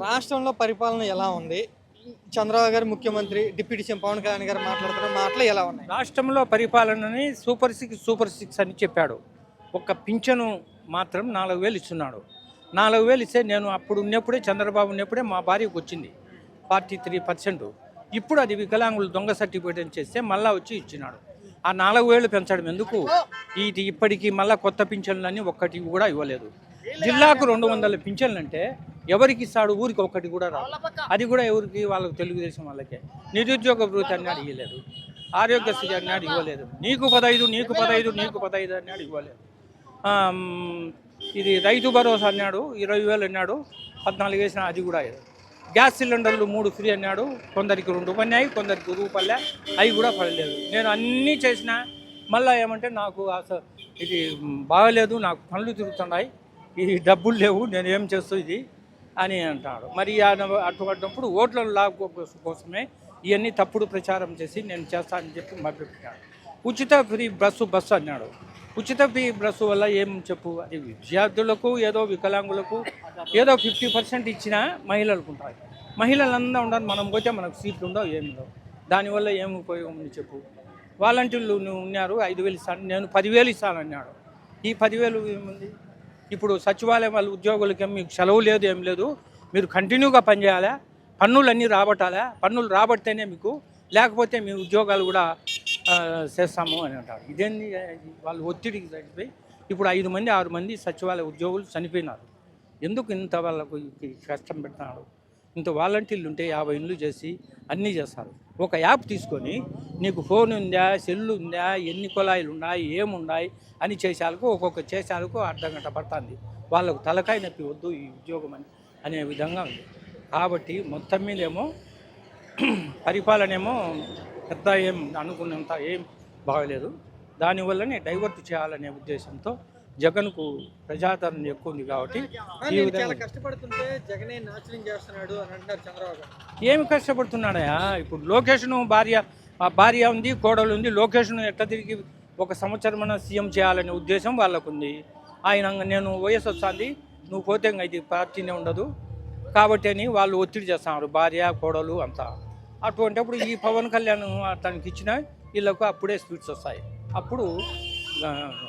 రాష్ట్రంలో పరిపాలన ఎలా ఉంది? చంద్రబాబు గారు ముఖ్యమంత్రి, డిప్యూటీ సీఎం పవన్ కళ్యాణ్ గారు మాట్లాడుతున్న మాటలు ఎలా ఉన్నాయి? రాష్ట్రంలో పరిపాలనని సూపర్ సిక్స్ అని చెప్పాడు. ఒక పింఛను మాత్రం 4,000 ఇస్తున్నాడు. 4,000 ఇస్తే నేను అప్పుడు ఉన్నప్పుడే చంద్రబాబు ఉన్నప్పుడే మా భార్యకు వచ్చింది 43%. ఇప్పుడు అది వికలాంగులు దొంగ సర్టిఫికేట్ అని చేస్తే మళ్ళీ వచ్చి ఇచ్చినాడు. ఆ 4,000 పెంచడం ఎందుకు? ఇప్పటికీ మళ్ళీ కొత్త పింఛన్లన్నీ ఒక్కటి కూడా ఇవ్వలేదు. జిల్లాకు 200 పింఛన్లు అంటే ఎవరికి ఇస్తాడు? ఊరికి ఒక్కటి కూడా రాదు. అది కూడా ఎవరికి? వాళ్ళకి తెలుగుదేశం వాళ్ళకే. నిరుద్యోగ భృతి అన్నాడు ఇవ్వలేదు. ఆరోగ్యశ్రీ అన్నాడు ఇవ్వలేదు. నీకు 15 అన్నాడు ఇవ్వలేదు. ఇది రైతు భరోసా అన్నాడు 20,000 అన్నాడు, 14 వేసిన అది కూడా ఇవ్వలేదు. గ్యాస్ సిలిండర్లు 3 ఫ్రీ అన్నాడు, కొందరికి 2 పడినాయి, కొందరికి రూపాయలే, అవి కూడా పడలేదు. నేను అన్నీ చేసిన మళ్ళీ ఏమంటే నాకు అసలు ఇది బాగలేదు, నాకు పనులు తిరుగుతున్నాయి, ఈ డబ్బులు లేవు, నేను ఏం చేస్తూ ఇది అని అంటాడు. మరి అటువంటిప్పుడు ఓట్ల లాభ కోసమే ఇవన్నీ తప్పుడు ప్రచారం చేసి నేను చేస్తానని చెప్పి మభ్యపెట్టాడు. ఉచిత ఫ్రీ బస్సు అన్నాడు. ఉచిత ఫ్రీ బస్సు వల్ల ఏం చెప్పు? అది విద్యార్థులకు ఏదో వికలాంగులకు ఏదో 50% ఇచ్చినా మహిళలకు ఉంటాయి. మహిళలందరూ ఉండదు, మనం పోతే మనకు సీట్లు ఉండవు, ఏమి ఉండవు. దానివల్ల ఏం ఉపయోగం ఉంది చెప్పు? వాలంటీర్లు ఉన్నారు, 5,000 ఇస్తాను, నేను 10,000 ఇస్తానన్నాడు. ఈ 10,000 ఏముంది? ఇప్పుడు సచివాలయం వాళ్ళ ఉద్యోగులకి మీకు సెలవు లేదు, ఏం లేదు, మీరు కంటిన్యూగా పనిచేయాలా, పన్నులన్నీ రాబట్టాలా, పన్నులు రాబడితేనే మీకు, లేకపోతే మీ ఉద్యోగాలు కూడా చేస్తాము అని అంటారు. ఇదేంది? వాళ్ళు ఒత్తిడికి చనిపోయి ఇప్పుడు 5 మంది 6 మంది సచివాలయ ఉద్యోగులు చనిపోయినారు. ఎందుకు ఇంత వాళ్ళకు కష్టం పెడుతున్నాడు? ఇంత వాలంటీర్లు ఉంటే 50 ఇండ్లు చేసి అన్నీ చేస్తారు. ఒక యాప్ తీసుకొని నీకు ఫోన్ ఉందా, సెల్లు ఉందా, ఎన్ని కుళాయిలు ఉన్నాయి, ఏమున్నాయి అని చేసేందుకు ఒక్కొక్క చేసేందుకు అర్ధగంట పడుతుంది. వాళ్ళకు తలకాయ నొప్పి వద్దు ఈ ఉద్యోగం అనే విధంగా ఉంది. కాబట్టి మొత్తం మీద ఏమో పరిపాలన ఏమో పెద్ద ఏం అనుకున్నంత ఏం బాగలేదు. దానివల్లనే డైవర్ట్ చేయాలనే ఉద్దేశంతో జగన్కు ప్రజాదరణ ఎక్కువ ఉంది. కాబట్టి ఈ విధంగా కష్టపడుతుంటే జగనే నాశనం చేస్తున్నాడు అని అంటారు చంద్రబాబు గారు. ఏమి కష్టపడుతున్నాడయా? ఇప్పుడు లొకేషను భార్య ఉంది, కోడలు ఉంది. లొకేషన్ ఎట్లా తిరిగి 1 సంవత్సరం సీఎం చేయాలనే ఉద్దేశం వాళ్ళకు ఉంది. ఆయన నేను వయసు వస్తుంది, నువ్వు పోతే ఇంకా ఇది పార్టీనే ఉండదు కాబట్టి అని వాళ్ళు ఒత్తిడి చేస్తున్నారు, భార్య కోడలు అంతా. అటువంటిప్పుడు ఈ పవన్ కళ్యాణ్ తనకి ఇచ్చిన వీళ్ళకు అప్పుడే స్పీడ్స్ వస్తాయి. అప్పుడు